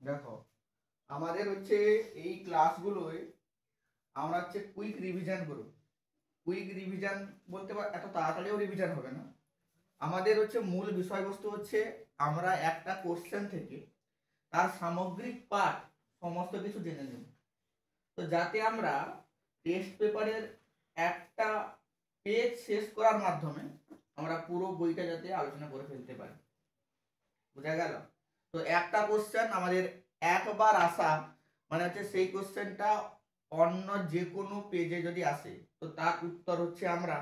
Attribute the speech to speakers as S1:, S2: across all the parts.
S1: দেখো আমাদের হচ্ছে এই ক্লাসগুলোয় আমরা হচ্ছে কুইক রিভিশন করব। কুইক রিভিশন বলতে এত তাড়াতাড়িও রিভিশন হবে না। আমাদের হচ্ছে মূল বিষয়বস্তু হচ্ছে আমরা একটা কোশ্চেন থেকে তার সামগ্রিক পাঠ সমস্ত কিছু জেনে নেব। তো যাতে আমরা টেস্ট পেপারের একটা পেজ শেষ করার মাধ্যমে আমরা পুরো বইটা যাতে আলোচনা করে ফেলতে পারি। বোঝা গেল? তো একটা কোশ্চেন আমাদের একবার আসা মানে হচ্ছে সেই কোশ্চেনটা অন্য যে কোনো পেজে যদি আসে তো তার উত্তর হচ্ছে আমরা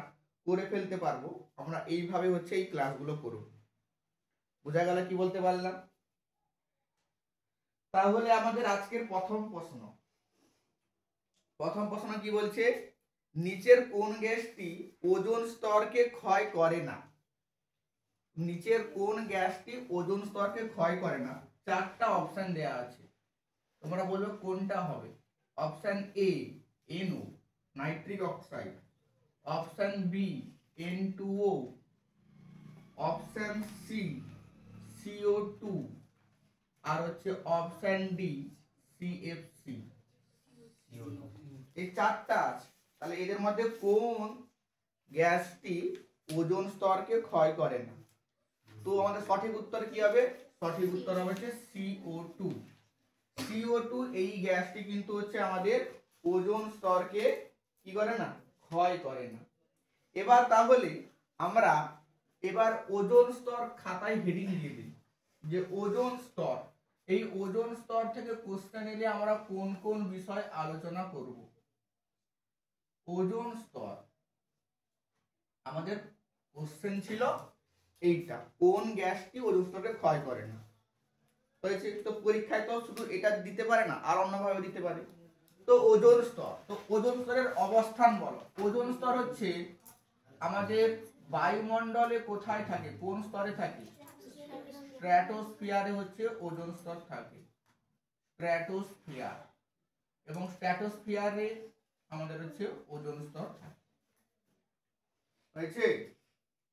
S1: করে ফেলতে পারবো। আমরা এইভাবে হচ্ছে এই ক্লাসগুলো করব। বোঝা গেল কি বলতে পারলাম? তাহলে আমাদের আজকের প্রথম প্রশ্ন কি বলছে? নিচের কোন গ্যাসটি ওজোন স্তরকে ক্ষয় করে না? নিচের কোন গ্যাসটি ওজোন স্তরকে ক্ষয় করে না? চারটা অপশন দেয়া আছে, তোমরা বলবে কোনটা হবে। Option A NO nitric oxide, option B N2O, option C CO2 আর হচ্ছে অপশন ডি CFC। এই চারটা আছে, তাহলে এদের মধ্যে কোন গ্যাসটি ওজোন স্তরকে ক্ষয় করে না? তো আমাদের সঠিক উত্তর কি হবে? সঠিক উত্তর হবে CO2। CO2 এই গ্যাসটি কিন্তু হচ্ছে আমাদের ওজোন স্তরকে কি করে না? ক্ষয় করে না। এবার তাহলে আমরা ওজোন স্তর খাতায় হেডিং দিয়ে দিই যে ওজোন স্তর। এই ওজোন স্তর থেকে কোশ্চেন এলে আমরা কোন কোন বিষয় আলোচনা করব। ওজোন স্তর আমাদের কোশ্চেন ছিল এইটা, কোন গ্যাসটি ওজোন স্তরকে ক্ষয় করে না। হয়েছে? তো পরীক্ষায় তো শুধু এটা দিতে পারে না, আর অন্যভাবে দিতে পারে। তো ওজোন স্তর, তো ওজোন স্তরের অবস্থান বলো। ওজোন স্তর হচ্ছে আমাদের বায়ুমণ্ডলে কোথায় থাকে? কোন স্তরে থাকে? স্ট্র্যাটোস্ফিয়ারে হচ্ছে ওজোন স্তর থাকে। স্ট্র্যাটোস্ফিয়ার, এবং স্ট্র্যাটোস্ফিয়ারে আমাদের হচ্ছে ওজোন স্তর থাকে। হয়েছে?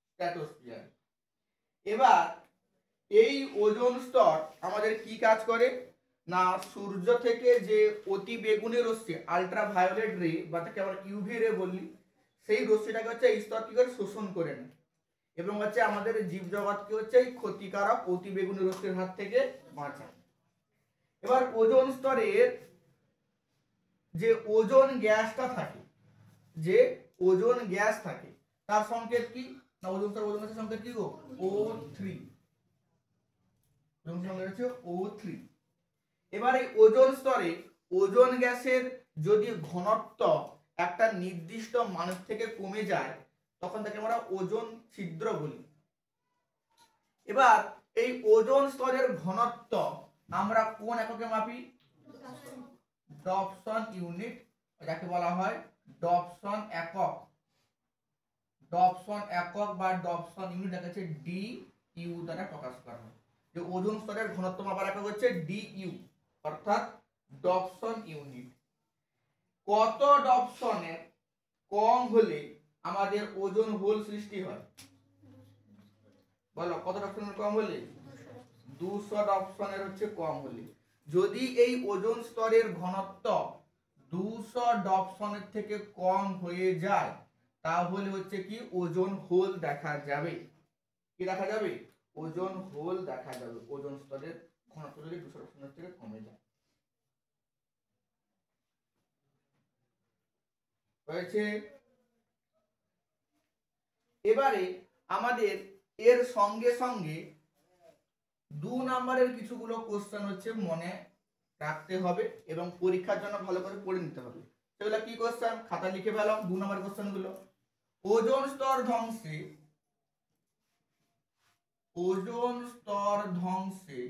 S1: স্ট্র্যাটোস্ফিয়ার। এবার এই ওজোন স্তর আমাদের কি কাজ করে না, সূর্য থেকে যে অতি বেগুনি রশ্মি আল্ট্রাভায়োলেট রে বা তাকে আমরা ইউভি রে বলি, সেই রশ্মিটাকে হচ্ছে এই স্তর কি করে শোষণ করে নেয় এবং হচ্ছে আমাদের জীবজগৎকে হচ্ছে এই ক্ষতিকারক অতি বেগুনি রশ্মির হাত থেকে বাঁচায়। এবার ওজোন স্তরের যে ওজোন গ্যাসটা থাকে, যে ওজোন গ্যাস থাকে তার সংকেত কি না? ওজোন স্তর ওজোন গ্যাসের সংকেত কি গো? O3। O3। এবার এই ওজোন স্তরে ওজোন গ্যাসের যদি ঘনত্ব একটা নির্দিষ্ট মান থেকে কমে যায় তখন তাকে আমরা ওজোন ছিদ্র বলি। এবার এই ওজোন স্তরের ঘনত্ব আমরা কোন এককে মাপি? ডপসন ইউনিট, যাকে বলা হয় ডপসন একক। ডপসন একক বা ডপসন ইউনিট হচ্ছে DU দ্বারা প্রকাশ করা হয়। যে ওজোন স্তরের ঘনত্ব মাপার একক হচ্ছে DU অর্থাৎ ডপসন ইউনিট। কত ডপসনের কম হলে আমাদের ওজোন হোল সৃষ্টি হয়? বলো, কত ডপসনের কম হলে? 200 ডপসনের হচ্ছে কম হলে। যদি এই ওজোন স্তরের ঘনত্ব 200 ডপসনের থেকে কম হয়ে যায় তাহলে হচ্ছে কি ওজোন হোল দেখা যাবে। কি দেখা যাবে? ওজোন হোল দেখা যাবে। ওজোন স্তরের ঘনত্ব যদি 200 ডপসনের থেকে কমে যায়। হয়েছে? এবারে আমাদের এর সঙ্গে সঙ্গে 2 নম্বরের কিছুগুলো কোশ্চেন হচ্ছে মনে রাখতে হবে এবং পরীক্ষার জন্য ভালো করে পড়ে নিতে হবে। সেগুলো কি কোশ্চেন? খাতা লিখে ফেলো 2 নম্বর কোশ্চেন গুলো। ওজোন স্তর ধ্বংসে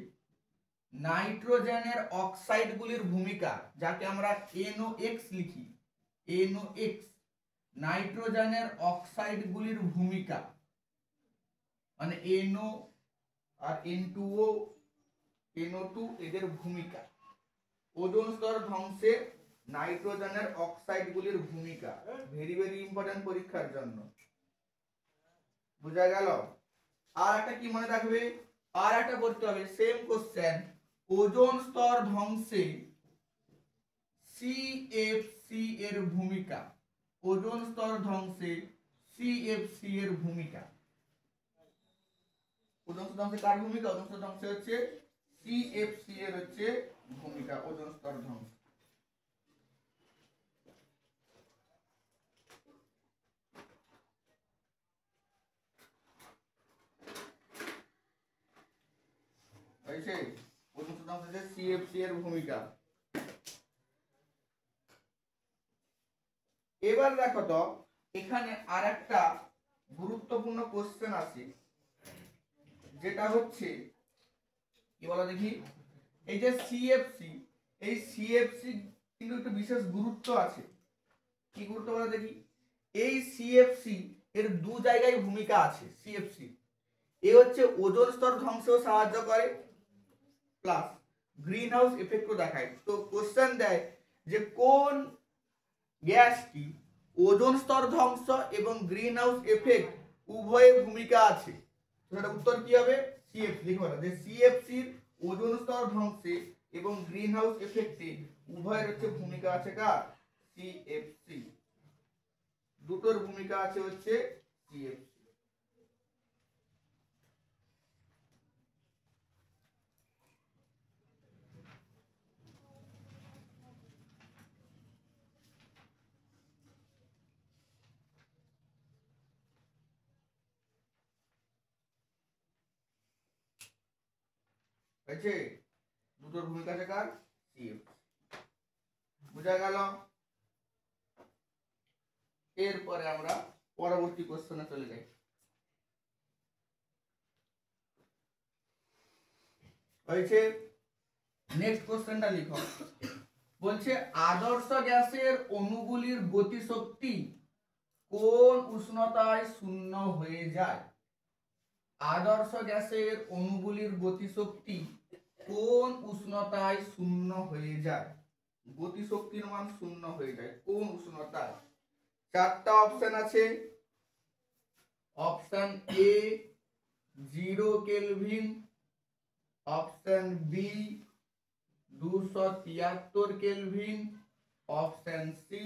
S1: নাইট্রোজেনের অক্সাইডগুলির ভূমিকা, যাকে আমরা NOx লিখি, NOx নাইট্রোজেনের অক্সাইডগুলির ভূমিকা মানে NO আর N2O NO2 এদের ভূমিকা। ওজোন স্তর ধ্বংসে নাইট্রোজেনের অক্সাইডগুলির ভূমিকা ভেরি ভেরি ইম্পর্টেন্ট পরীক্ষার জন্য। বোঝা গেল? আর একটা কি মনে রাখবে? আর একটা করতে হবে সেম কোশ্চেন, ওজোন স্তর ধ্বংসে সিএফসি এর ভূমিকা, ওজোন স্তর ধ্বংসে সিএফসি এর ভূমিকা। ওজোন স্তর ধ্বংসে কার ভূমিকা? ওজোন স্তর ধ্বংসে হচ্ছে সিএফসি এর হচ্ছে ভূমিকা ওজোন স্তর ধ্বংস। হয়েছে? ওজোন স্তর ধ্বংসে সিএফসি এর ভূমিকা। এবার দেখো তো এখানে আরেকটা গুরুত্বপূর্ণ কোশ্চেন আছে, যেটা হচ্ছে কি বলো দেখি, এই যে সিএফসি, এই সিএফসি কিন্তু একটু বিশেষ গুরুত্ব আছে। কি গুরুত্ব বলো দেখি? এই সিএফসি এর দু জায়গায় ভূমিকা আছে। সিএফসি এ হচ্ছে ওজোন স্তর ধ্বংসেও সাহায্য করে, প্লাস গ্রিন হাউস এফেক্টও দেখায়। তো কোশ্চেন দেয় যে কোন গ্যাসটি ওজোন স্তর ধ্বংস এবং গ্রিন হাউস এফেক্ট উভয়ের ভূমিকা আছে, সেটা উত্তর কি হবে? সিএফসি। লিখো না যে সিএফসির ওজোন স্তর ধ্বংসে এবং গ্রিন হাউস এফেক্টে উভয়ের হচ্ছে ভূমিকা আছে কার? সিএফসি। দুটোর ভূমিকা আছে হচ্ছে সিএফসি। হয়েছে? দুটোর ভূমিকা আছে কার? সিএফসি। বুঝা গেল? এরপরে আমরা পরবর্তী কোশ্চেনে চলে যাই। হয়েছে? নেক্সট কোশ্চেনটা লিখো। বলছে আদর্শ গ্যাসের অণুগুলির গতিশক্তি কোন উষ্ণতায় শূন্য হয়ে যায়? আদর্শ গ্যাসের অণুগুলির গতিশক্তি কোন উষ্ণতায় শূন্য হয়ে যায়? গতিশক্তির মান শূন্য হয়ে যায় কোন উষ্ণতায়? চারটা অপশন আছে। Option A 0 kelvin, option B 273 kelvin, option C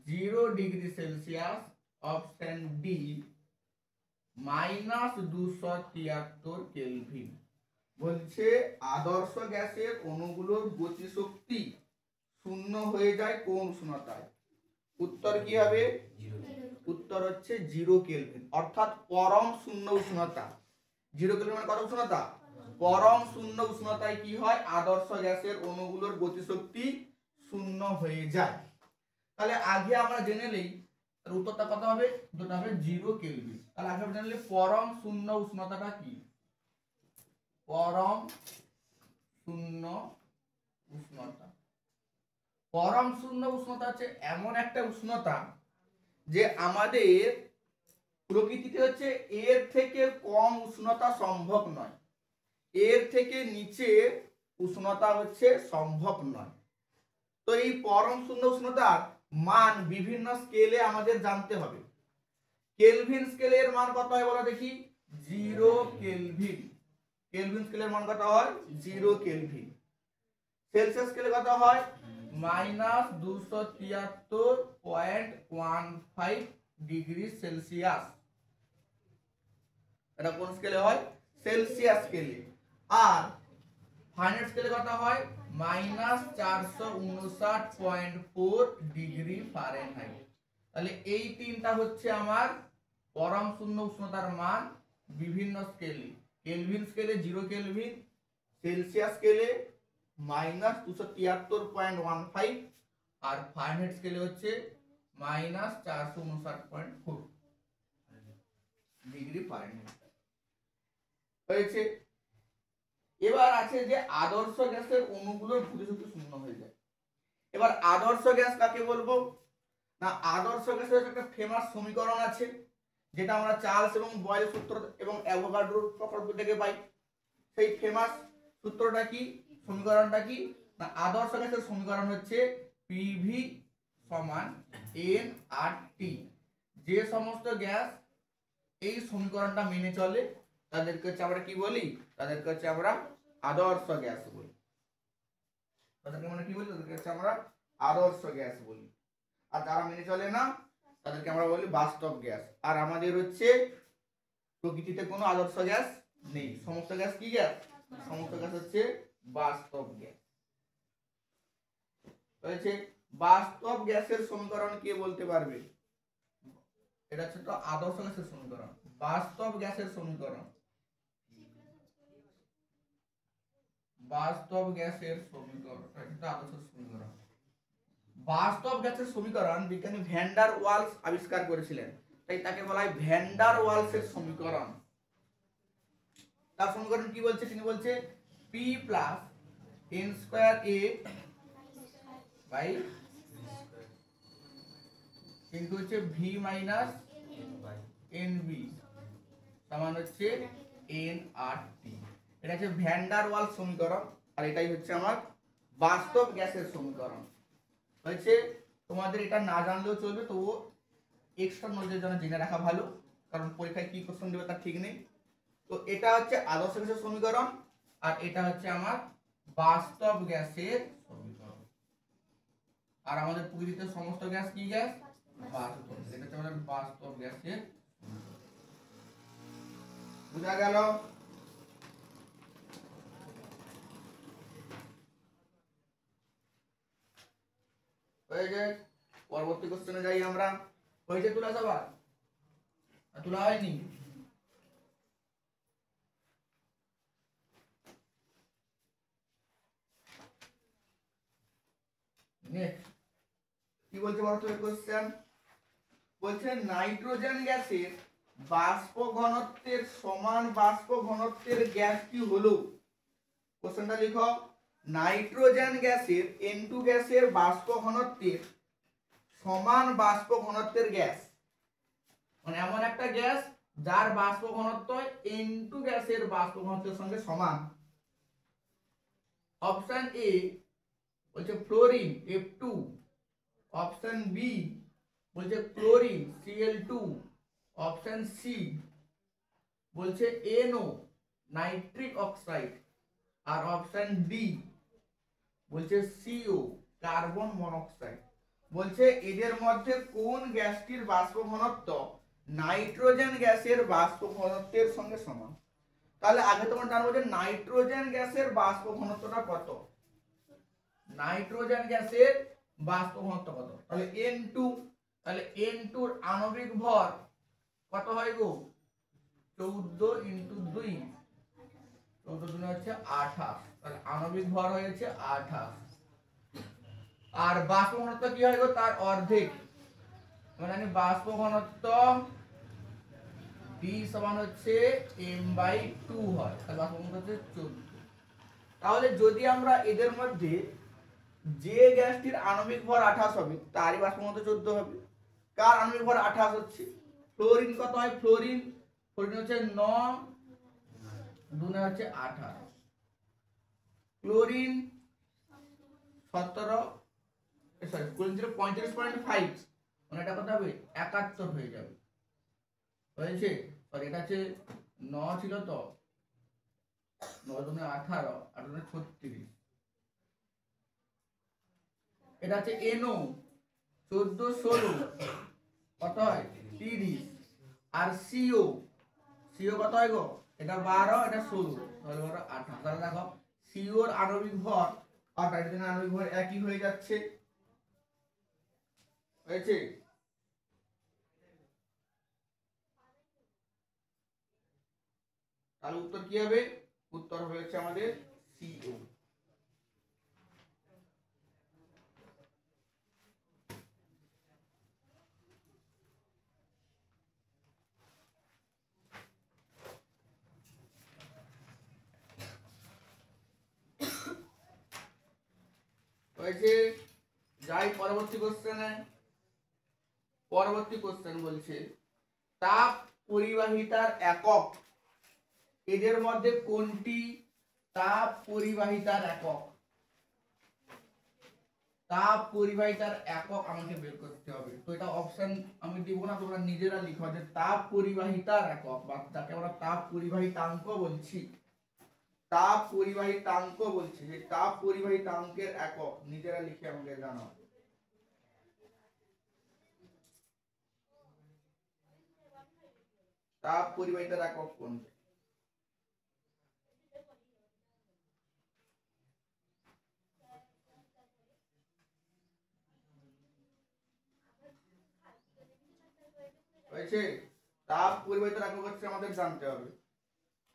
S1: 0 degree Celsius, option D -273 kelvin. বলছে আদর্শ গ্যাসের অণুগুলোর গতিশক্তি শূন্য হয়ে যায় কোন উষ্ণতায়? উত্তর কি হবে? উত্তর হচ্ছে 0 কেলভিন, অর্থাৎ পরম শূন্য উষ্ণতা। 0 কেলভিন মানে কত উষ্ণতা? পরম শূন্য উষ্ণতায় কি হয়? আদর্শ গ্যাসের অণুগুলোর গতিশক্তি শূন্য হয়ে যায়। তাহলে আগে আমরা জেনে নেই উত্তরটা কত হবে? উত্তরটা হবে 0 কেলভিন। তাহলে আগে আমরা জেনে নিই পরম শূন্য উষ্ণতাটা কি। পরম শূন্য উষ্ণতা, পরম শূন্য উষ্ণতা হচ্ছে এমন একটা উষ্ণতা যে আমাদের প্রকৃতিতে হচ্ছে এর থেকে কম উষ্ণতা সম্ভব নয়, এর থেকে নিচে উষ্ণতা হচ্ছে সম্ভব নয়। তো এই পরম শূন্য উষ্ণতার মান বিভিন্ন স্কেলে আমাদের জানতে হবে। কেলভিন স্কেলের মান কত হয় বলো দেখি? 0 কেলভিন। কেলভিন স্কেলের মান কত হয়? 0 কেলভিন। সেলসিয়াস স্কেলে কত হয়? -273.15 ডিগ্রি সেলসিয়াস। এটা কোন স্কেলে হয়? সেলসিয়াস স্কেলে। আর ফারেনহাইট স্কেলে কত হয়? -459.4 ডিগ্রি ফারেনহাইট। তাহলে এই তিনটা হচ্ছে আমার পরম শূন্য উষ্ণতার মান বিভিন্ন স্কেলে। কেলভিন স্কেলে 0 কেলভিন, সেলসিয়াস স্কেলে -273.15 আর ফারেনহাইট স্কেলে হচ্ছে -459.4 ডিগ্রি ফারেনহাইট। হয়েছে? এবার আছে যে আদর্শ গ্যাসের অণুগুলোর গতিশক্তি শূন্য হয়ে যায়। এবার আদর্শ গ্যাস কাকে বলবো? না, আদর্শ গ্যাসের একটা ফেমাস সমীকরণ আছে, যেটা আমরা চার্লস এবং বয়েল সূত্র এবং অ্যাভোগাড্রো প্রকল্প থেকে পাই। সেই ফেমাস সূত্রটা কি, সমীকরণটা কি? না, আদর্শ গ্যাসের সমীকরণ হচ্ছে পিভি সমান এনআরটি। যে সমস্ত গ্যাস এই সমীকরণটা মেনে চলে তাদেরকে হচ্ছে আমরা কি বলি? তাদেরকে হচ্ছে আমরা আদর্শ গ্যাস বলি। তাদেরকে আমরা কি বলি? তাদেরকে হচ্ছে আমরা আদর্শ গ্যাস বলি। আর যারা মেনে চলে না তাদেরকে আমরা বলি বাস্তব গ্যাস। আর আমাদের হচ্ছে প্রকৃতিতে কোনো আদর্শ গ্যাস নেই, সমস্ত গ্যাস কি গ্যাস? সমস্ত গ্যাস হচ্ছে বাস্তব গ্যাস। হয়েছে। বাস্তব গ্যাসের সমীকরণ কে বলতে পারবে? এটা হচ্ছে তো আদর্শ গ্যাসের সমীকরণ। বাস্তব গ্যাসের সমীকরণ, বাস্তব গ্যাসের সমীকরণ, এটা আদর্শ সমীকরণ। বাস্তব গ্যাসের সমীকরণ বিজ্ঞানী ভ্যান ডার ওয়ালস আবিষ্কার করেছিলেন, তাই তাকে বলা হয় ভ্যান ডার ওয়ালসের সমীকরণ। তার সমীকরণ কি বলছে? তিনি বলছে p plus n square a by কিন্তু হচ্ছে v মাইনাস nb সমান হচ্ছে nRT। এটা হচ্ছে ভ্যান ডার ওয়ালস সমীকরণ, আর এটাই হচ্ছে আমার বাস্তব গ্যাসের সমীকরণ। হয়েছে। তোমাদের এটা না জানলেও চলবে, তবুও এক্সট্রা নলেজের জন্য জেনে রাখা ভালো, কারণ পরীক্ষায় কি কোশ্চেন দেবে তার ঠিক নেই। তো এটা হচ্ছে আদর্শ গ্যাসের সমীকরণ, আর এটা হচ্ছে আমার বাস্তব গ্যাসের সমীকরণ। আর আমাদের প্রকৃতিতে সমস্ত গ্যাস কি গ্যাস? বাস্তব। এটা হচ্ছে আমাদের বাস্তব গ্যাসের। বুঝা গেল? হয়েছে। পরবর্তী কোশ্চেনে যাই আমরা। হয়েছে তুলা সবার? তোলা হয়নি? কি বলছে বলতো কোশ্চেন? বলছে নাইট্রোজেন গ্যাসের বাষ্প ঘনত্বের সমান বাষ্প ঘনত্বের গ্যাস কি হলো? কোশ্চেনটা লিখো। নাইট্রোজেন গ্যাসের N2 গ্যাসের বাষ্প ঘনত্বের সমান বাষ্প ঘনত্বের গ্যাস, মানে এমন একটা গ্যাস যার বাষ্প ঘনত্ব N2 গ্যাসের বাষ্প ঘনত্বের সঙ্গে সমান। অপশন এ বলছে ফ্লোরিন F2, অপশন বি বলছে ক্লোরিন Cl2, অপশন সি বলছে NO নাইট্রিক অক্সাইড, আর অপশন ডি বলছে CO কার্বন মনোক্সাইড। বলছে এদের মধ্যে কোন গ্যাসটির বাষ্প ঘনত্ব নাইট্রোজেন গ্যাসের বাষ্প ঘনত্বের সঙ্গে সমান? তাহলে আগে তোমার জানবো যে নাইট্রোজেন গ্যাসের বাষ্প ঘনত্বটা কত। নাইট্রোজেন গ্যাসের বাষ্প ঘনত্ব কত? তাহলে N2, তাহলে N2 এর আণবিক ভর কত হয় গো? 14 × 2, 14 × 2 হচ্ছে 28, তাহলে আণবিক ভর হয়েছে 28। আর বাষ্প ঘনত্ব কি হয় গো? তার অর্ধেক, মানে আমি বাষ্প ঘনত্ব D সমান হচ্ছে m/2 হয়, তাহলে বাষ্প ঘনত্ব হচ্ছে 14। তাহলে যদি আমরা এদের মধ্যে যে গ্যাসটির আণবিক ভর 28 হবে তারই বাষ্প ঘনত্ব 14 হবে। কার আণবিক ভর 28 হচ্ছে? ফ্লোরিন কত হয়? ফ্লোরিন হচ্ছে 9 2 হচ্ছে 18, ক্লোরিন 17, সরি ক্লোরিন ছিল 35.5, মানে এটা কত হবে? 71 হয়ে যাবে। হয়েছে। আর এটা হচ্ছে 9 ছিল তো 9 2 18, 18 36, এটা হচ্ছে NO 14 16 কত হয়? 30, আর CO কত হয় গো? এটা 12, এটা 16, তাহলে 12 18। তাহলে দেখো CO এর আণবিক ভর আর হাইড্রোজেনের আণবিক ভর একই হয়ে যাচ্ছে। হয়েছে। তাহলে উত্তর কি হবে? উত্তর হয়েছে আমাদের CO। হয়েছে। যাই পরবর্তী কোশ্চেনে। পরবর্তী কোশ্চেন বলছে তাপ পরিবাহিতার একক এদের মধ্যে কোনটি তাপ পরিবাহিতার একক? তাপ পরিবাহিতার একক আমাকে বের করতে হবে। তো এটা অপশন আমি দিব না, তোমরা নিজেরা লিখো যে তাপ পরিবাহিতার একক, বা যাকে আমরা তাপ পরিবাহিতাঙ্ক বলছি, তাপ পরিবাহিতাঙ্ক বলছে, যে তাপ পরিবাহিতাঙ্কের একক নিজেরা লিখে আমাকে জানাও। তাপ পরিবাহিতার একক কোনটা? হয়েছে? তাপ পরিবাহিতার একক হচ্ছে আমাদের জানতে হবে।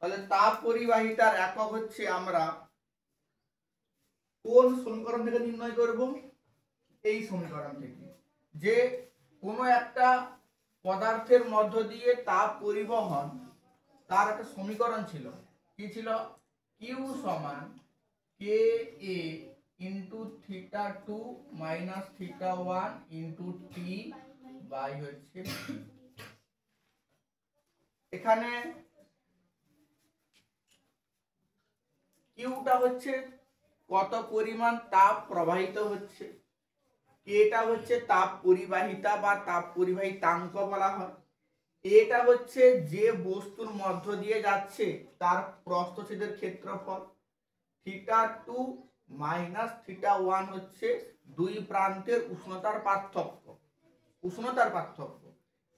S1: তাহলে তাপ পরিবাহিতার একক হচ্ছে আমরা কোন সমীকরণ থেকে নির্ণয় করব? এই সমীকরণ থেকে, যে কোনো একটা পদার্থের মধ্য দিয়ে তাপ পরিবহন, তার একটা সমীকরণ ছিল, কি ছিল? কিউ সমান K A into theta 2 minus theta 1 into T by হচ্ছে, এখানে কিউটা হচ্ছে কত পরিমাণ তাপ প্রবাহিত হচ্ছে, এটা হচ্ছে তাপ পরিবাহিতা বা তাপ পরিবাহিতাঙ্ক বলা হয়, এটা হচ্ছে যে বস্তুর মধ্য দিয়ে যাচ্ছে তার প্রস্থচ্ছেদের ক্ষেত্রফল, থিটা 2 মাইনাস থিটা 1 হচ্ছে দুই প্রান্তের উষ্ণতার পার্থক্য,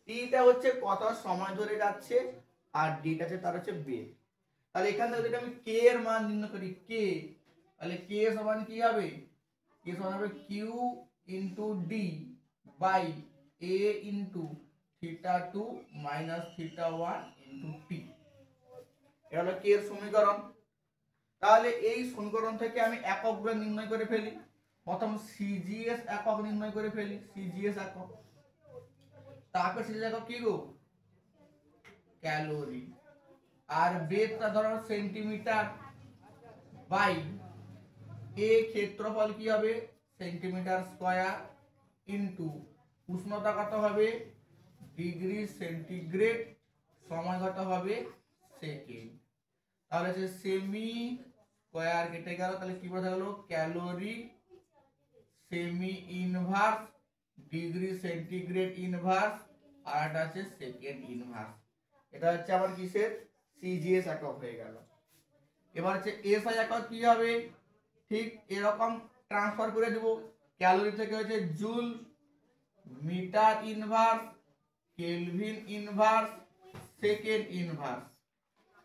S1: টিটা হচ্ছে কত সময় ধরে যাচ্ছে, আর ডিটা হচ্ছে তার হচ্ছে বেগ। তাহলে এখান থেকে যদি আমি কে এর মান নির্ণয় করি, কে, তাহলে কে সমান কি হবে? কে সমান হবে Q into D by A into theta 2 minus theta 1 into T. এটা হলো কে এর সমীকরণ। তাহলে এই সমীকরণ থেকে আমি এককগুলো নির্ণয় করে ফেলি। প্রথম সিজিএস একক নির্ণয় করে ফেলি, সিজিএস একক। তাপের সিজিএস একক কি গো? ক্যালোরি। আর বেগটা ধরো সেন্টিমিটার বাই এ ক্ষেত্রফল কি হবে? সেন্টিমিটার স্কয়ার ইন্টু উষ্ণতা কত হবে? ডিগ্রি সেন্টিগ্রেড, সময় কত হবে? সেকেন্ড। তাহলে যে সেমি স্কয়ার কেটে গেল, তাহলে কি বোঝা গেল? Calorie cm inverse degree centigrade inverse, আর এটা আছে সেকেন্ড ইনভার্স। এটা হচ্ছে আবার কিসের? সিজিএস একক হয়ে গেল। এবার হচ্ছে এসআই একক কি হবে? ঠিক এরকম ট্রান্সফার করে দেব, ক্যালোরি থেকে হচ্ছে joule, metre inverse, kelvin inverse, second inverse.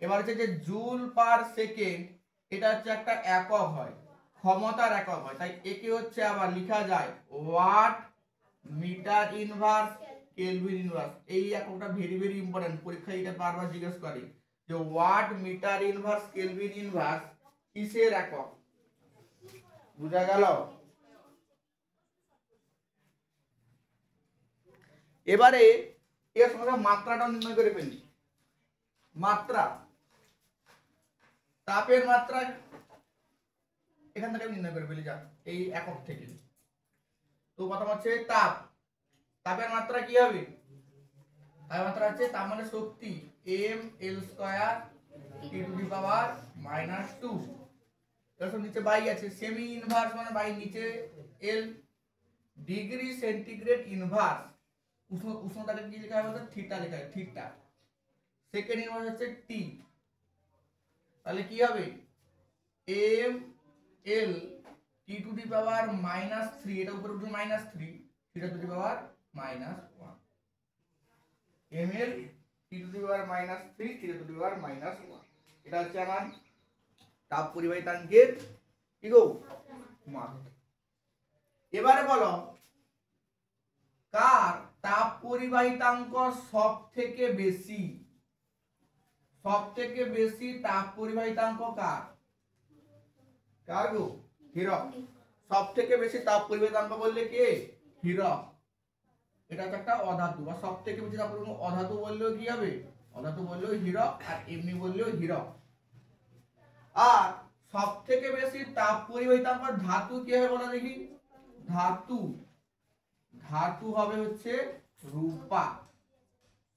S1: এবার হচ্ছে যে জুল পার সেকেন্ড, এটা হচ্ছে একটা একক হয়, ক্ষমতার একক হয়, তাই একে হচ্ছে আবার লেখা যায় watt metre inverse kelvin inverse. এই এককটা ভেরি ভেরি ইম্পর্টেন্ট, পরীক্ষায় এটা বারবার জিজ্ঞেস করে যে watt metre inverse kelvin inverse কিসের একক? বুঝা গেল? এবারে এর সঙ্গে মাত্রাটা নির্ণয় করে ফেলি। মাত্রা, তাপের মাত্রা এখান থেকে নির্ণয় করে ফেলি, যা এই একক থেকে। তো প্রথম হচ্ছে তাপ, তাপের মাত্রা কি হবে? তাপের মাত্রা হচ্ছে তাপ মানে শক্তি, M L square T to the power minus 2। এর নিচে বাই আছে, সেমি ইনভার্স মানে বাই নিচে এল, ডিগ্রি সেন্টিগ্রেড ইনভার্স উষ্ণতাকে কি লেখা হবে? থিটা লেখা হয়, থিটা। সেকেন্ড ইনভার্স হচ্ছে টি, তাহলে কি হবে? M L T to the power minus 3, এটা উপরে উঠে minus 3, theta to the power minus 1, M L T to the power minus 3 theta to the power minus 1। এটা হচ্ছে আমার তাপ পরিবাহিতাঙ্কের কি গো? মান। এবারে বলো কার তাপ পরিবাহিতাঙ্ক সব থেকে বেশি? সব থেকে বেশি তাপ পরিবাহিতাঙ্ক কার? কার গো? হীরক। সব থেকে বেশি তাপ পরিবাহিতাঙ্ক বললে কে? হীরক। এটা হচ্ছে একটা অধাতু, বা সব থেকে বেশি তাপ পরিবাহিতাঙ্ক অধাতু বললেও কি হবে? অধাতু বললেও হীরক, আর এমনি বললেও হীরক। আর সব থেকে বেশি তাপ পরিবাহিতাঙ্ক ধাতু কি হবে বলো দেখি? ধাতু, ধাতু হবে হচ্ছে রূপা।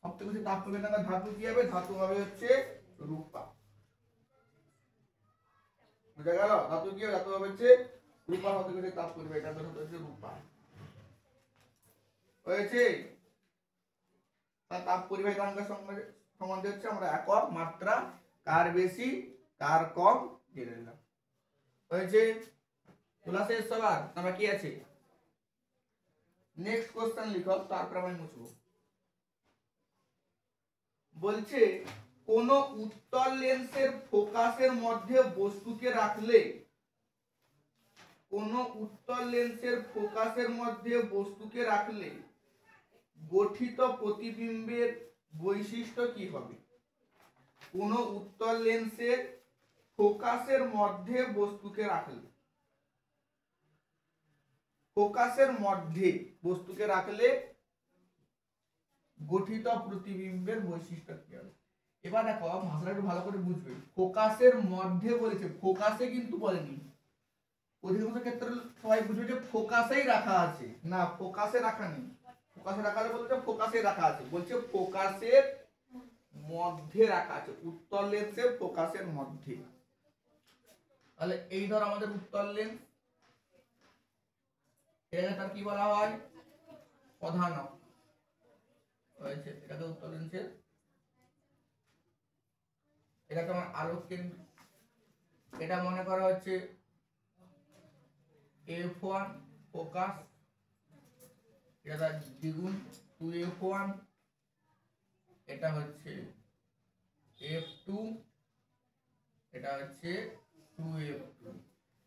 S1: সব থেকে বেশি তাপ পরিবাহিতাঙ্ক ধাতু কি হবে? ধাতু হবে হচ্ছে রূপা। বুঝা গেল? ধাতু কি হবে? ধাতু হবে হচ্ছে রূপা। সব থেকে বেশি তাপ পরিবাহিতাঙ্ক হচ্ছে রূপা। হয়েছে? তাপ পরিবাহিতাঙ্কের সম্বন্ধে হচ্ছে আমরা একক মাত্রা কার বেশি তার কম জেনে নিলাম। হয়েছে? তোলা শেষ সবার? আমরা কি আছে? নেক্সট কোশ্চেন লিখো, তারপর আমি মুছবো। বলছে কোন উত্তল লেন্সের ফোকাসের মধ্যে বস্তুকে রাখলে, কোন উত্তল লেন্সের ফোকাসের মধ্যে বস্তুকে রাখলে গঠিত প্রতিবিম্বের বৈশিষ্ট্য কি হবে? কোন উত্তল লেন্সের ফোকাসের মধ্যে বস্তুকে রাখলে, ফোকাসের মধ্যে বস্তুকে রাখলে গঠিত প্রতিবিম্বের বৈশিষ্ট্য কি হবে? এবার দেখো ভাষাটা একটু ভালো করে বুঝবে। ফোকাসের মধ্যে বলেছে, ফোকাসে কিন্তু বলেনি। অধিকাংশ ক্ষেত্রে সবাই বুঝবে যে ফোকাসেই রাখা আছে, না ফোকাসে রাখা নেই। ফোকাসে রাখা আছে বলতে ফোকাসে রাখা আছে, বলছে ফোকাসের মধ্যে রাখা আছে, উত্তল লেন্সের ফোকাসের মধ্যে। তাহলে এই ধর আমাদের উত্তল লেন্স, এটাকে তার কি বলা হয়? প্রধানক। হয়েছে? এটাকে উত্তল লেন্সের, এটা তোমার আলোক কেন্দ্র, এটা মনে করা হচ্ছে f1 ফোকাস, এটা তার দ্বিগুণ 2f1, এটা হচ্ছে f2, এটা হচ্ছে 2f2।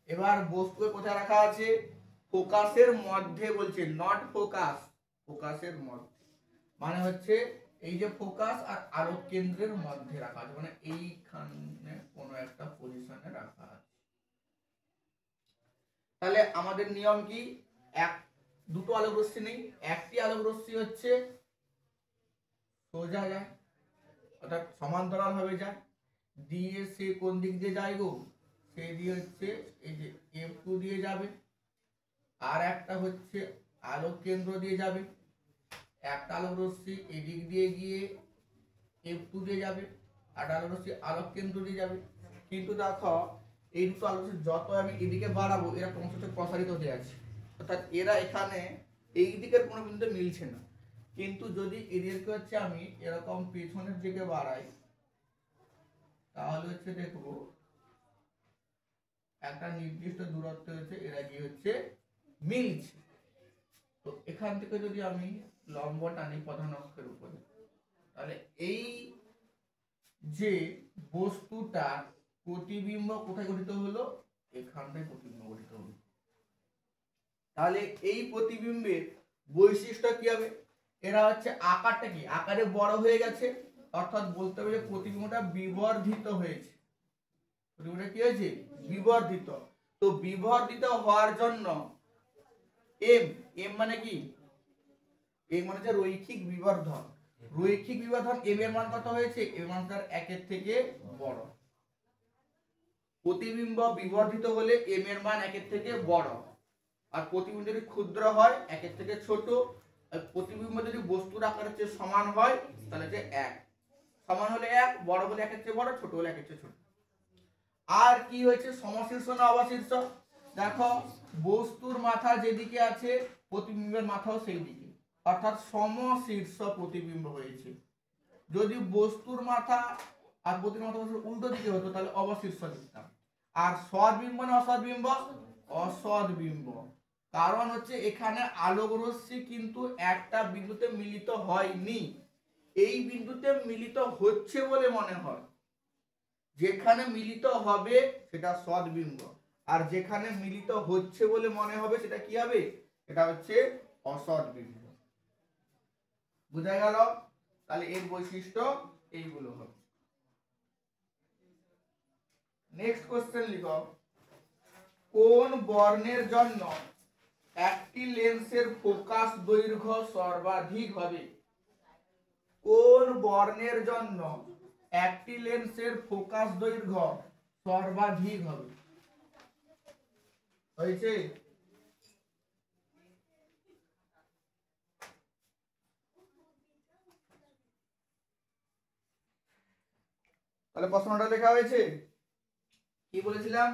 S1: এবার বস্তু কোথায় রাখা আছে? ফোকাসের মধ্যে বলছে, নট ফোকাস, ফোকাসের মধ্যে মানে হচ্ছে এই যে ফোকাস আর আলোক কেন্দ্রের মধ্যে রাখা আছে, মানে এইখানে কোনো একটা পজিশনে রাখা আছে। তাহলে আমাদের নিয়ম কি? দুটো আলোক রশ্মি নেই, একটি আলোক রশ্মি হচ্ছে সোজা যায়, অর্থাৎ সমান্তরাল ভাবে যায়, দিয়ে সে কোন দিক দিয়ে যায় গো? সে দিয়ে হচ্ছে এই যে f2 দিয়ে যাবে, আর একটা হচ্ছে আলোক কেন্দ্র দিয়ে যাবে। একটা আলোক রশ্মি এদিক দিয়ে গিয়ে f2 দিয়ে যাবে, আর আলোক রশ্মি আলোক কেন্দ্র দিয়ে যাবে। কিন্তু দেখো এই দুটো আলোক রশ্মি যত আমি এদিকে বাড়াবো, এরা ক্রমশ প্রসারিত হতে আছে, অর্থাৎ এরা এখানে এই দিকের কোনো বিন্দুতে মিলছে না। কিন্তু যদি এদেরকে হচ্ছে আমি এরকম পেছনের দিকে বাড়াই, তাহলে হচ্ছে দেখবো একটা নির্দিষ্ট দূরত্বে হচ্ছে এরা গিয়ে হচ্ছে মিলছে। তো এখান থেকে যদি আমি লম্ব টানি প্রধান অক্ষের উপরে, তাহলে এই যে বস্তুটার প্রতিবিম্ব কোথায় গঠিত হলো? এখানটায় প্রতিবিম্ব গঠিত হলো। তাহলে এই প্রতিবিম্বের বৈশিষ্ট্য কি হবে? এরা হচ্ছে আকারটা কি? আকারে বড় হয়ে গেছে, অর্থাৎ বলতে হবে যে প্রতিবিম্বটা বিবর্ধিত হয়েছে। প্রতিবিম্বটা কি হয়েছে? বিবর্ধিত। তো বিবর্ধিত হওয়ার জন্য এম, এম মানে কি? এম মানে হচ্ছে রৈখিক বিবর্ধন। রৈখিক বিবর্ধন এম এর মান কত হয়েছে? এম মান তার 1 এর থেকে বড়। প্রতিবিম্ব বিবর্ধিত হলে এম এর মান 1 এর থেকে বড়, আর প্রতিবিম্ব যদি ক্ষুদ্র হয় 1 এর থেকে ছোট। আর প্রতিবিম্ব যদি বস্তুর আকারের চেয়ে সমান হয় তাহলে যে 1, সমান হলে 1, বড় হলে 1 এর চেয়ে বড়, ছোট হলে 1 এর চেয়ে ছোট। আর কি হয়েছে? সমশীর্ষ না অবশীর্ষ? দেখো বস্তুর মাথা যেদিকে আছে প্রতিবিম্বের মাথাও সেই দিকে, অর্থাৎ সমশীর্ষ প্রতিবিম্ব হয়েছে। যদি বস্তুর মাথা আর প্রতিবিম্ব মাথা উল্টো দিকে হতো তাহলে অবশীর্ষ লিখতাম। আর সদ্বিম্ব না অসদ্বিম্ব? অসদ্বিম্ব। কারণ হচ্ছে এখানে আলোক রশ্মি কিন্তু একটা বিন্দুতে মিলিত হয়নি, এই বিন্দুতে মিলিত হচ্ছে বলে মনে হয়। যেখানে মিলিত হবে সেটা সদ্বিম্ব, আর যেখানে মিলিত হচ্ছে বলে মনে হবে সেটা কি হবে? এটা হচ্ছে অসদ্বিম্ব। বুঝা গেল? তাহলে এর বৈশিষ্ট্য এইগুলো হবে। নেক্সট কোশ্চেন লিখো, কোন বর্ণের জন্য একটি লেন্সের ফোকাস দৈর্ঘ্য সর্বাধিক হবে? কোন বর্ণের জন্য একটি লেন্সের ফোকাস দৈর্ঘ্য সর্বাধিক হবে? হয়েছে? তাহলে প্রশ্নটা লেখা হয়েছে, কি বলেছিলাম?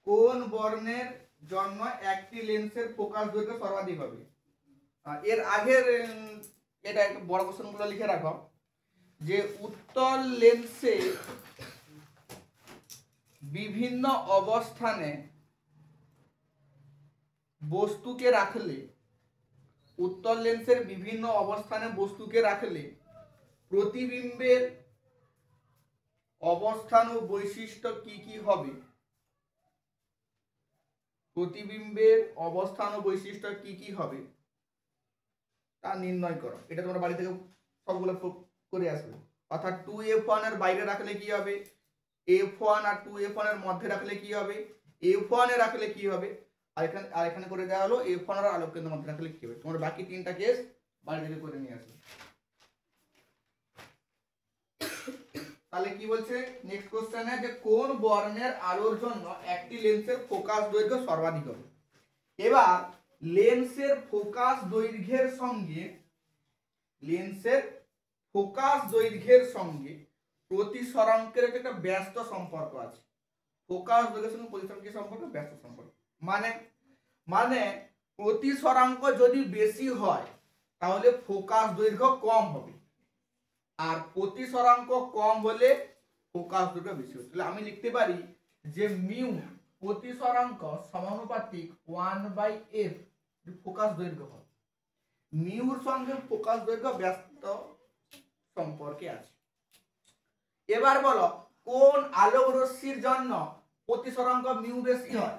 S1: কোন বর্ণের জন্য একটি লেন্সের ফোকাস দৈর্ঘ্য সর্বাধিক হবে? এর আগের এটা একটু বড় কোশ্চেনগুলো লিখে রাখো, যে উত্তল লেন্সে বিভিন্ন অবস্থানে বস্তুকে রাখলে, উত্তল লেন্সের বিভিন্ন অবস্থানে বস্তুকে রাখলে প্রতিবিম্বের অবস্থান ও বৈশিষ্ট্য কি কি হবে? প্রতিবিম্বের অবস্থান ও বৈশিষ্ট্য কি কি হবে তা নির্ণয় করো। এটা তোমরা বাড়ি থেকে সবগুলো করে আসবে। অর্থাৎ 2f1 এর বাইরে রাখলে কি হবে, f1 আর 2f1 এর মধ্যে রাখলে কি হবে, f1 এ রাখলে কি হবে, আর এখানে করে দেওয়া হলো f1 আর আলোক কেন্দ্রের মধ্যে রাখলে কি হবে। তোমরা বাকি তিনটা কেস বাড়ি থেকে করে নিয়ে আসবে। তাহলে কি বলছে নেক্সট কোশ্চেনে, যে কোন বর্ণের আলোর জন্য একটি লেন্সের ফোকাস দৈর্ঘ্য সর্বাধিক হবে। এবার লেন্সের ফোকাস দৈর্ঘ্যের সঙ্গে প্রতিসরাঙ্কের একটা ব্যস্ত সম্পর্ক আছে। ফোকাস দৈর্ঘ্যের সঙ্গে প্রতিসরাঙ্কের সম্পর্ক ব্যস্ত সম্পর্ক মানে প্রতিসরাঙ্ক যদি বেশি হয় তাহলে ফোকাস দৈর্ঘ্য কম হবে, আর প্রতিসরাঙ্ক কম হলে ফোকাস দৈর্ঘ্য বেশি হবে। তাহলে আমি লিখতে পারি যে মিউ প্রতিসরাঙ্ক সমানুপাতিক 1/f ফোকাস দৈর্ঘ্য হবে। মিউর সঙ্গে ফোকাস দৈর্ঘ্য ব্যস্ত সম্পর্কে আছে। এবার বলো কোন আলোক রশ্মির জন্য প্রতিসরাঙ্ক মিউ বেশি হয়?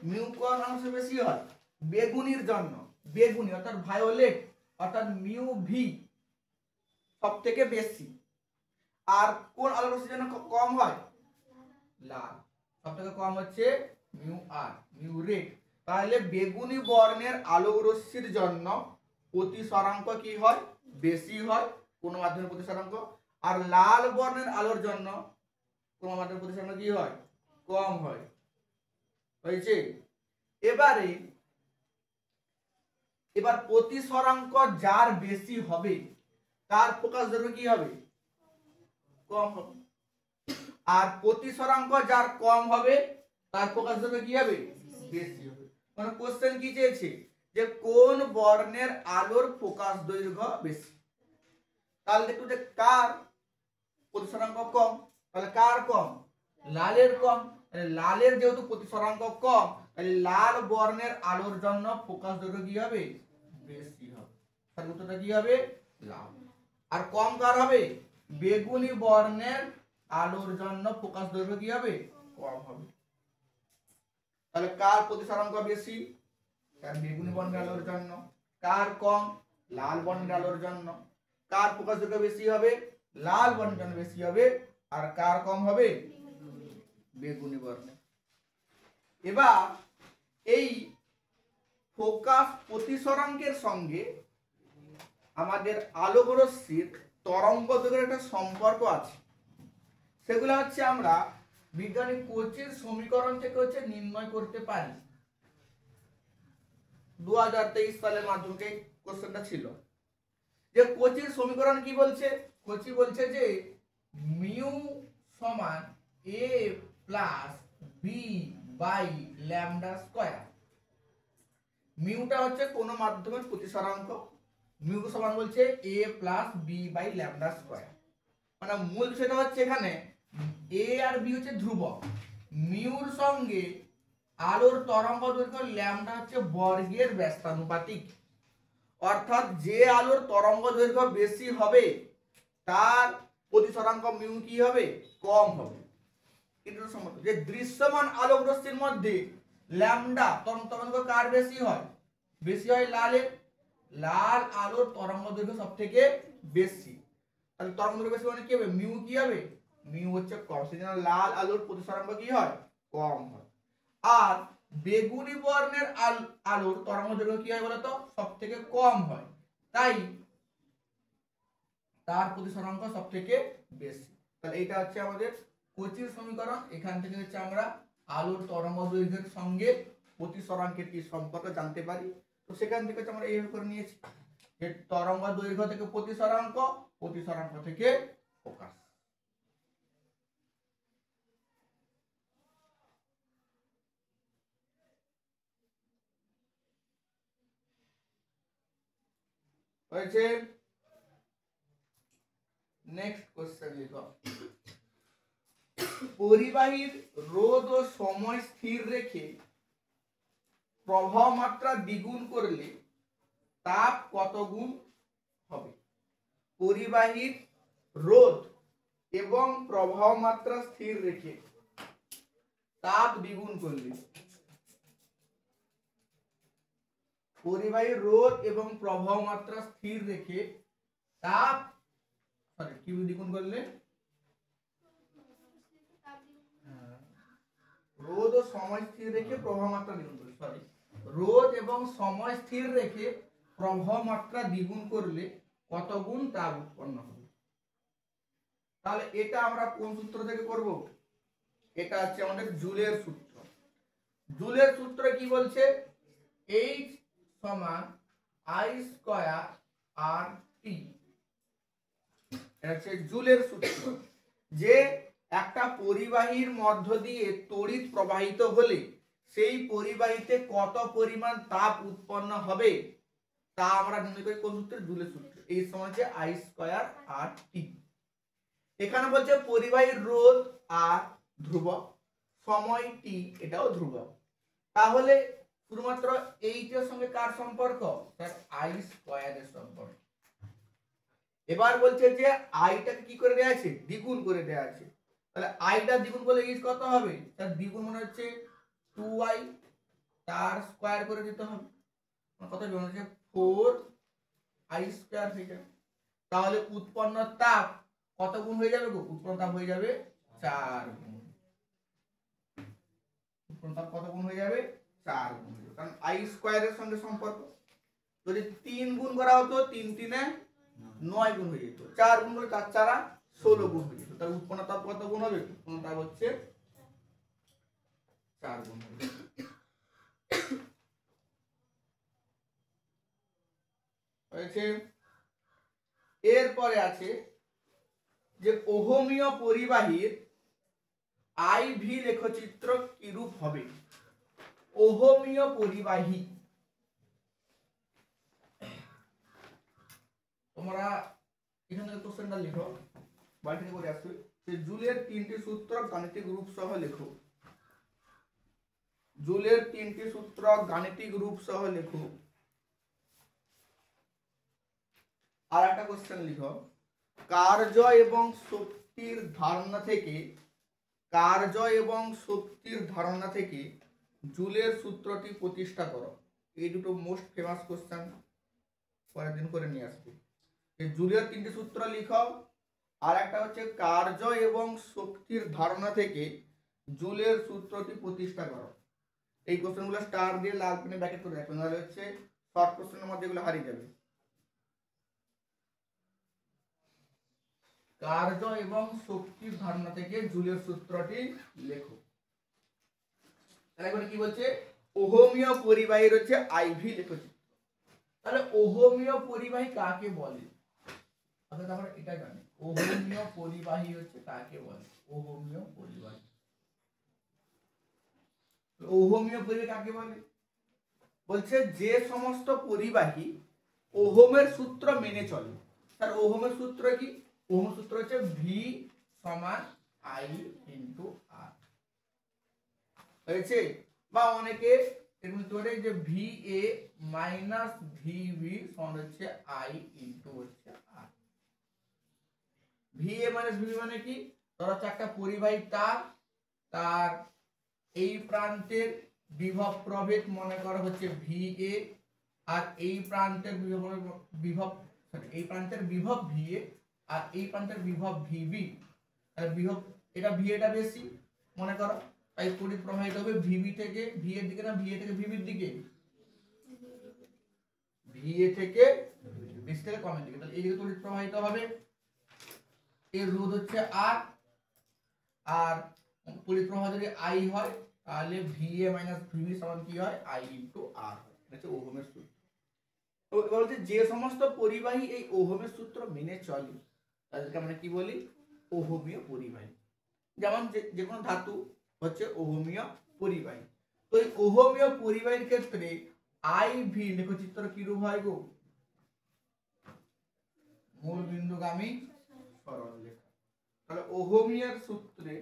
S1: মিউ কোন অংশ বেশি হয়? বেগুনির জন্য, বেগুনি অর্থাৎ ভায়োলেট অর্থাৎ মিউ ভি সব থেকে বেশি। আর কোন আলোক রশ্মির জন্য কম হয়? লাল, সব থেকে কম হচ্ছে মিউ আর, মিউ রেড। তাহলে বেগুনি বর্ণের আলোক রশ্মির জন্য প্রতিসরাঙ্ক কি হয়? বেশি হয় কোন মাধ্যমের প্রতিসরাঙ্ক। আর লাল বর্ণের আলোর জন্য কোন মাধ্যমের প্রতিসরাঙ্ক কি হয়? কম হয়। হয়েছে? এবার প্রতিসরাঙ্ক যার বেশি হবে তার ফোকাস দৈর্ঘ্য কি হবে? কম হবে। আর প্রতিসরাঙ্ক যার কম হবে তার ফোকাস দৈর্ঘ্য কি হবে? বেশি হবে। মানে কোশ্চেন কি চেয়েছে যে কোন বর্ণের আলোর ফোকাস দৈর্ঘ্য বেশি। তাহলে দেখো যে কার প্রতিসরাঙ্ক কম, তাহলে কার কম? লালের কম। লালের যেহেতু প্রতিসরাঙ্ক কম তাহলে লাল বর্ণের আলোর জন্য ফোকাস দৈর্ঘ্য কি হবে? বেশি হবে। তাহলে উত্তরটা কি হবে? লাল। আর কম কার হবে? বেগুনি বর্ণের আলোর জন্য ফোকাস দৈর্ঘ্য কি হবে? কম হবে। তাহলে কার প্রতিসরাঙ্ক বেশি? বেগুনি বর্ণের আলোর জন্য। কার কম? লাল বর্ণের আলোর জন্য। কার ফোকাস দৈর্ঘ্য বেশি হবে? লাল বর্ণের জন্য বেশি হবে। আর কার কম হবে? বেগুনি বর্ণের। এবার এই ফোকাস প্রতিসরাঙ্কের সঙ্গে আমাদের আলোক রশ্মির তরঙ্গ দৈর্ঘ্যের একটা সম্পর্ক আছে। সেগুলো হচ্ছে আমরা বিজ্ঞানী কোচির সমীকরণ থেকে নির্ণয় করতে পারি। 2023 সালের মাধ্যমিকে কোশ্চেনটা ছিল যে কোচির সমীকরণ কি বলছে। কোচি বলছে যে মিউ সমান a plus B by lambda square. মিউটা হচ্ছে কোন মাধ্যমের প্রতিসরাঙ্ক, মিউ সমান বলছে a plus B by lambda square. মানে মূল বিষয়টা হচ্ছে এখানে a আর b হচ্ছে ধ্রুবক, মিউর সঙ্গে আলোর তরঙ্গ দৈর্ঘ্য ল্যামডা হচ্ছে বর্গের ব্যস্তানুপাতিক। অর্থাৎ যে আলোর তরঙ্গ দৈর্ঘ্য বেশি হবে তার প্রতিসরাঙ্ক মিউ কি হবে? কম হবে। কিন্তু যে দৃশ্যমান আলোক রশ্মির মধ্যে ল্যামডা তরঙ্গ কার বেশি হয়? বেশি হয় লালের। লাল আলোর তরঙ্গ দৈর্ঘ্য সবথেকে বেশি। তাহলে তরঙ্গ দৈর্ঘ্য বেশি মানে কি হবে? মিউ কি হবে? মিউ হচ্ছে কম। সেজন্য লাল আলোর প্রতিসরাঙ্ক কি হয়? কম হয়। আর বেগুনি বর্ণের আলোর তরঙ্গ দৈর্ঘ্য কি হয় বলতো? সবথেকে কম হয়, তাই তার প্রতিসরাঙ্ক সবথেকে বেশি। তাহলে এটা হচ্ছে আমাদের কোচির সমীকরণ। এখান থেকে হচ্ছে আমরা আলোর তরঙ্গ দৈর্ঘ্যের সঙ্গে প্রতিসরাঙ্কের কি সম্পর্ক জানতে পারি। তো সেখান থেকে আমরা এইভাবে করে নিয়েছি যে তরঙ্গ দৈর্ঘ্য থেকে প্রতিসরাঙ্ক, প্রতিসরাঙ্ক থেকে ফোকাস। হয়েছে? নেক্সট কোশ্চেন লিখো। পরিবাহীর রোধ ও সময় স্থির রেখে প্রবাহ মাত্রা দ্বিগুণ করলে তাপ কত গুণ হবে? পরিবাহীর রোধ এবং প্রবাহ মাত্রা স্থির রেখে তাপ দ্বিগুণ করলে, পরিবাহীর রোধ এবং প্রবাহ মাত্রা স্থির রেখে তাপ কি দ্বিগুণ করলে? রোধ ও সময় স্থির রেখে প্রবাহ মাত্রা দ্বিগুণ করলে, রোধ এবং সময় স্থির রেখে প্রবাহ মাত্রা দ্বিগুণ করলে কত গুণ তাপ উৎপন্ন হবে? তাহলে এটা আমরা কোন সূত্র থেকে করব? এটা হচ্ছে আমাদের জুলের সূত্র। জুলের সূত্র কি বলছে? H সমান I স্কয়ার RT। এটা হচ্ছে জুলের সূত্র। যে একটা পরিবাহীর মধ্য দিয়ে তড়িৎ প্রবাহিত হলে সেই পরিবাহীতে কত পরিমাণ তাপ উৎপন্ন হবে তা আমরা নির্ণয় করি কোন সূত্রে? জুলের সূত্র। এই সমান হচ্ছে I স্কয়ার RT। এখানে বলছে পরিবাহীর রোধ আর ধ্রুবক, সময় t এটাও ধ্রুবক। তাহলে শুধুমাত্র এইটার সঙ্গে কার সম্পর্ক? স্যার I স্কয়ারের সম্পর্ক। এবার বলছে যে আইটাকে কি করে দেয়া আছে? দ্বিগুণ করে দেয়া আছে। তাহলে আইটা দ্বিগুণ করলে ইজ কত হবে? তার দ্বিগুণ মানে হচ্ছে 2i, তার স্কয়ার করে দিতে হবে। কত হবে? হচ্ছে 4i স্কয়ার হয়ে যাবে। তাহলে উৎপন্ন তাপ কত গুণ হয়ে যাবে গো? উৎপন্ন তাপ হয়ে যাবে 4 গুণ। উৎপন্ন তাপ কত গুণ হয়ে যাবে? 4 গুণ হয়ে যাবে। কারণ i স্কয়ারের সঙ্গে সম্পর্ক। যদি 3 গুণ করা হতো 3 3 9 গুণ হয়ে যেত। 4 গুণ করে 4 4 16 গুণ হয়ে যেত। তাহলে উৎপন্ন তাপ কত গুণ হবে? উৎপন্ন তাপ হচ্ছে 4 গুণ হবে। হয়েছে। এরপরে আছে যে ওহমীয় পরিবাহীর IV লেখচিত্র কিরূপ হবে? ওহমীয় পরিবাহী, তোমরা এখানে কোশ্চেনটা লিখো, বাড়ি থেকে করে আসবে। জুলের 3টি সূত্র গাণিতিক রূপ সহ লেখো। জুলের 3টি সূত্র গাণিতিক রূপ সহ লেখো। আর একটা কোশ্চেন লিখো, কার্য এবং শক্তির ধারণা থেকে, কার্য এবং শক্তির ধারণা থেকে জুলের সূত্রটি প্রতিষ্ঠা করো। এই দুটো মোস্ট ফেমাস কোশ্চেন, পরের দিন করে নিয়ে আসবে। জুলের 3টি সূত্র লিখো, আর একটা হচ্ছে কার্য এবং শক্তির ধারণা থেকে জুলের সূত্রটি প্রতিষ্ঠা করো। এই কোশ্চেনগুলো স্টার দিয়ে লাল পেনে ব্র্যাকেট করে রাখবে, নাহলে হচ্ছে শর্ট কোশ্চেনের মধ্যে এগুলো হারিয়ে যাবে। কার্য এবং শক্তির ধারণা থেকে জুলের সূত্রটি লেখো। তাহলে কি বলছে? ওহমীয় পরিবাহীর হচ্ছে IV লেখচিত্র। তাহলে ওহমীয় পরিবাহী কাকে বলে? অর্থাৎ আমরা এটা জানি ওহমীয় পরিবাহী হচ্ছে কাকে বলে। ওহমীয় পরিবাহী, ওহমীয় পরিবাহী কাকে বলে? বলছে যে সমস্ত পরিবাহী ওহমের সূত্র মেনে চলে। তার ওহমের সূত্র কি? ওহমের সূত্র হচ্ছে V সমান I ইনটু R। হয়েছে? বা অনেকে এর মধ্যে বলে যে VA মাইনাস VB সমান হচ্ছে I ইনটু হচ্ছে R। VA মাইনাস VB মানে কি? ধরো একটা পরিবাহী তার, তার এই প্রান্তের বিভব প্রভেদ মনে করা হচ্ছে VA, আর এই প্রান্তের বিভব এই প্রান্তের বিভব VA, আর এই প্রান্তের বিভব VB। তাহলে বিভব এটা VA টা বেশি মনে করো, তাই তড়িৎ প্রবাহিত হবে VB থেকে VA এর দিকে, না VA থেকে VB এর দিকে? VA থেকে বেশি থেকে কমের দিকে। তাহলে এই দিকে তড়িৎ প্রবাহিত হবে। এর রোধ হচ্ছে R, আর তড়িৎ প্রবাহ যদি I হয় তাহলে VA মাইনাস VB সমান কি হয়? I into R। এটা হচ্ছে ওহমের সূত্র। তো এবার হচ্ছে যে সমস্ত পরিবাহী এই ওহমের সূত্র মেনে চলে তাদেরকে আমরা কি বলি? ওহমীয় পরিবাহী। যেমন যে কোনো ধাতু হচ্ছে ওহমীয় পরিবাহী। তো এই ওহমীয় পরিবাহীর ক্ষেত্রে IV লেখচিত্র কিরূপ হয় গো? মূল বিন্দুগামী সরলরেখা। তাহলে ওহমীয় সূত্রে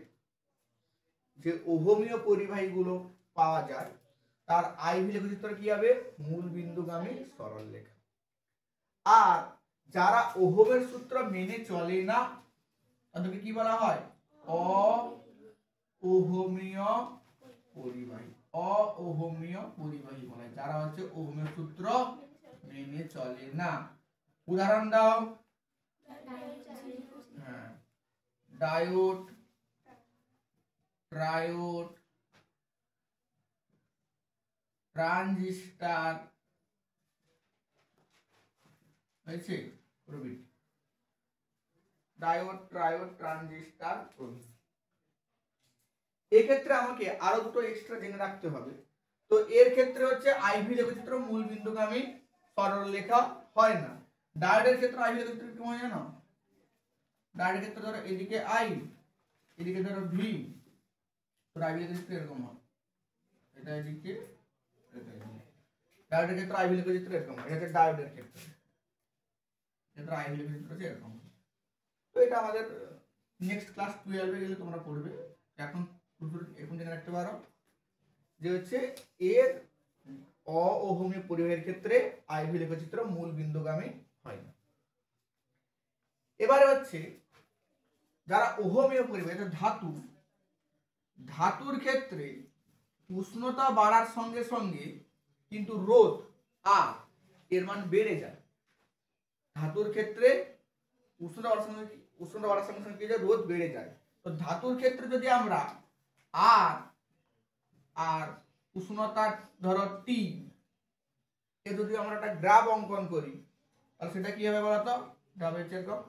S1: যে অহমীয় পরিবাহীগুলো পাওয়া যায় তার আইভি লেখচিত্র কি হবে? মূল বিন্দুগামী সরলরেখা। আর যারা ওহমের সূত্র মেনে চলে না তাদেরকে কি বলা হয়? অওহমীয় পরিবাহী। অওহমীয় পরিবাহী বলা হয় যারা হচ্ছে ওহমের সূত্র মেনে চলে না। উদাহরণ দাও। হ্যাঁ, ডায়োড, ট্রায়োড, ট্রানজিস্টর হয়েছে প্রভৃতি। ডায়োড, ট্রায়োড, ট্রানজিস্টর প্রভৃতি। এক্ষেত্রে আমাকে আরো দুটো এক্সট্রা জেনে রাখতে হবে। তো এর ক্ষেত্রে হচ্ছে আইভি লেখচিত্র মূল বিন্দুগামী সরলরেখা হয় না। ডায়োডের ক্ষেত্রে আইভি লেখচিত্র কি হয় জানো? ডায়োডের ক্ষেত্রে ধরো এদিকে আই, এদিকে ধরো ভি, তো আইভি লেখচিত্র এরকম হয়। এটা এদিকে, এটা এদিকে। ডায়োডের ক্ষেত্রে আইভি লেখচিত্র এরকম হয়। এটা হচ্ছে ডায়োডের ক্ষেত্রে। ক্ষেত্রে আইভি লেখচিত্র হচ্ছে এরকম। তো এটা আমাদের নেক্সট ক্লাস 12 এ গেলে তোমরা পড়বে। এখন জেনে রাখতে পারো যে হচ্ছে এর অওহমীয় পরিবাহীর ক্ষেত্রে আইভি লেখচিত্র মূল বিন্দুগামী হয় না। এবারে হচ্ছে যারা ওহমীয় পরিবাহী, ধাতু, ধাতুর ক্ষেত্রে উষ্ণতা বাড়ার সঙ্গে সঙ্গে কিন্তু রোধ আর এর মান বেড়ে যায়। ধাতুর ক্ষেত্রে উষ্ণতা বাড়ার সঙ্গে সঙ্গে কি যায়? রোধ বেড়ে যায়। তো ধাতুর ক্ষেত্রে যদি আমরা আর উষ্ণতা ধরো টি এ যদি আমরা একটা গ্রাফ অঙ্কন করি তাহলে সেটা কি হবে বলতো? গ্রাফের যেরকম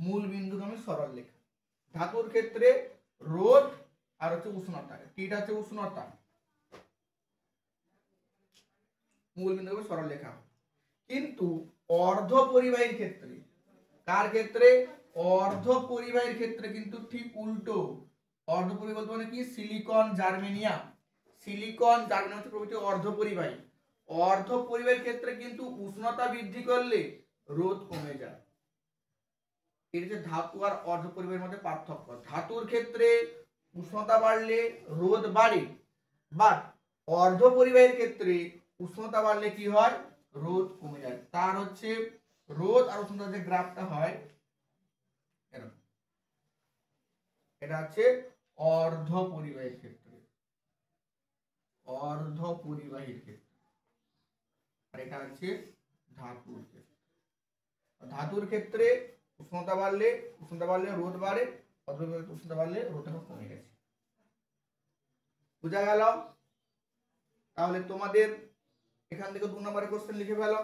S1: মূল বিন্দুগামী সরলরেখা। ধাতুর ক্ষেত্রে রোধ আর হচ্ছে উষ্ণতা, টিটা হচ্ছে উষ্ণতা, মূল বিন্দুগামী সরলরেখা। কিন্তু অর্ধ পরিবাহীর ক্ষেত্রে, কার ক্ষেত্রে? অর্ধ পরিবাহীর ক্ষেত্রে কিন্তু ঠিক উল্টো। অর্ধ পরিবাহী বলতে মানে কি? সিলিকন, জার্মেনিয়াম, সিলিকন, জার্মেনিয়াম হচ্ছে প্রভৃতি অর্ধ পরিবাহী। অর্ধ পরিবাহীর ক্ষেত্রে কিন্তু উষ্ণতা বৃদ্ধি করলে রোধ কমে যায়। এটা হচ্ছে ধাতু আর অর্ধ পরিবাহীর মধ্যে পার্থক্য। ধাতুর ক্ষেত্রে উষ্ণতা বাড়লে রোধ বাড়ে, বাট অর্ধ পরিবাহীর ক্ষেত্রে উষ্ণতা বাড়লে কি হয়? রোধ কমে যায়। তার হচ্ছে রোধ আর উষ্ণতার যে গ্রাফটা হয় এরকম। এটা হচ্ছে অর্ধ পরিবাহীর ক্ষেত্রে, অর্ধ পরিবাহীর ক্ষেত্রে। আর এটা হচ্ছে ধাতুর ক্ষেত্রে। ধাতুর ক্ষেত্রে উষ্ণতা বাড়লে রোধ বাড়ে, উষ্ণতা বাড়লে রোধটা কমে গেছে। বুঝা গেল? তাহলে তোমাদের এখান থেকে 2 নম্বরের কোশ্চেন লিখে ফেলো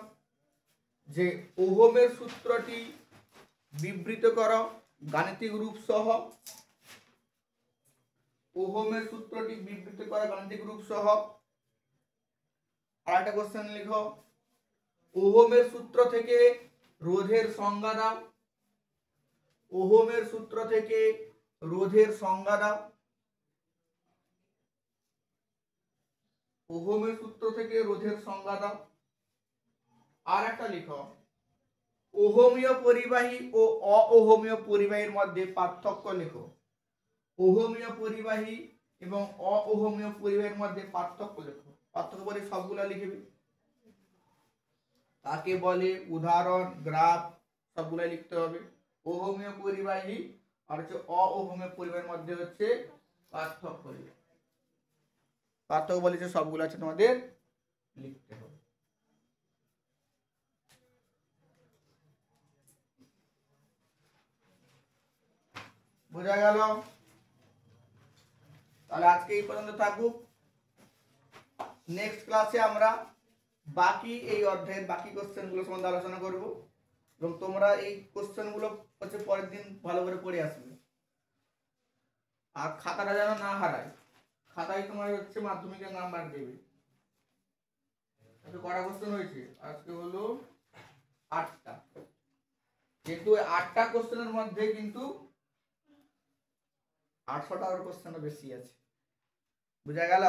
S1: যে ওহমের সূত্রটি বিবৃত করো গাণিতিক রূপ সহ। ওহমের সূত্রটি বিবৃত করো গাণিতিক রূপ সহ। আর একটা কোশ্চেন লিখো ওহমের সূত্র থেকে রোধের সংজ্ঞা দাও। ওহমের সূত্র থেকে রোধের সংজ্ঞা দাও। ওহমের সূত্র থেকে রোধের সংজ্ঞা দাও। আর একটা লিখো ওহমীয় পরিবাহী ও অওহমীয় পরিবাহীর মধ্যে পার্থক্য লেখো। ওহমীয় পরিবাহী এবং অওহমীয় পরিবাহীর মধ্যে পার্থক্য লেখো। পার্থক্য বলে সবগুলো লিখবি, তাকে বলে উদাহরণ, গ্রাফ সবগুলো লিখতে হবে। ওহমীয় পরিবাহী আর হচ্ছে অওহমীয় পরিবাহীর মধ্যে হচ্ছে পার্থক্য। পার্থক্য বলে যে সবগুলো আছে তোমাদের লিখতে হবে। বোঝা গেল? তাহলে আজকে এই পর্যন্ত থাকুক। নেক্সট ক্লাসে আমরা বাকি এই অধ্যায়ের বাকি কোশ্চেনগুলো সম্বন্ধে আলোচনা করব এবং তোমরা এই কোশ্চেনগুলো হচ্ছে পরের দিন ভালো করে পড়ে আসবে। আর খাতাটা যেন না হারায়। খাতায় তোমার হচ্ছে মাধ্যমিকের নাম্বার দেবে। আজকে কটা কোশ্চেন হয়েছে? আজকে হলো 8টা। কিন্তু 8টা কোশ্চেনের মধ্যে কিন্তু 800টার কোশ্চেনও বেশি আছে। বুঝা গেল?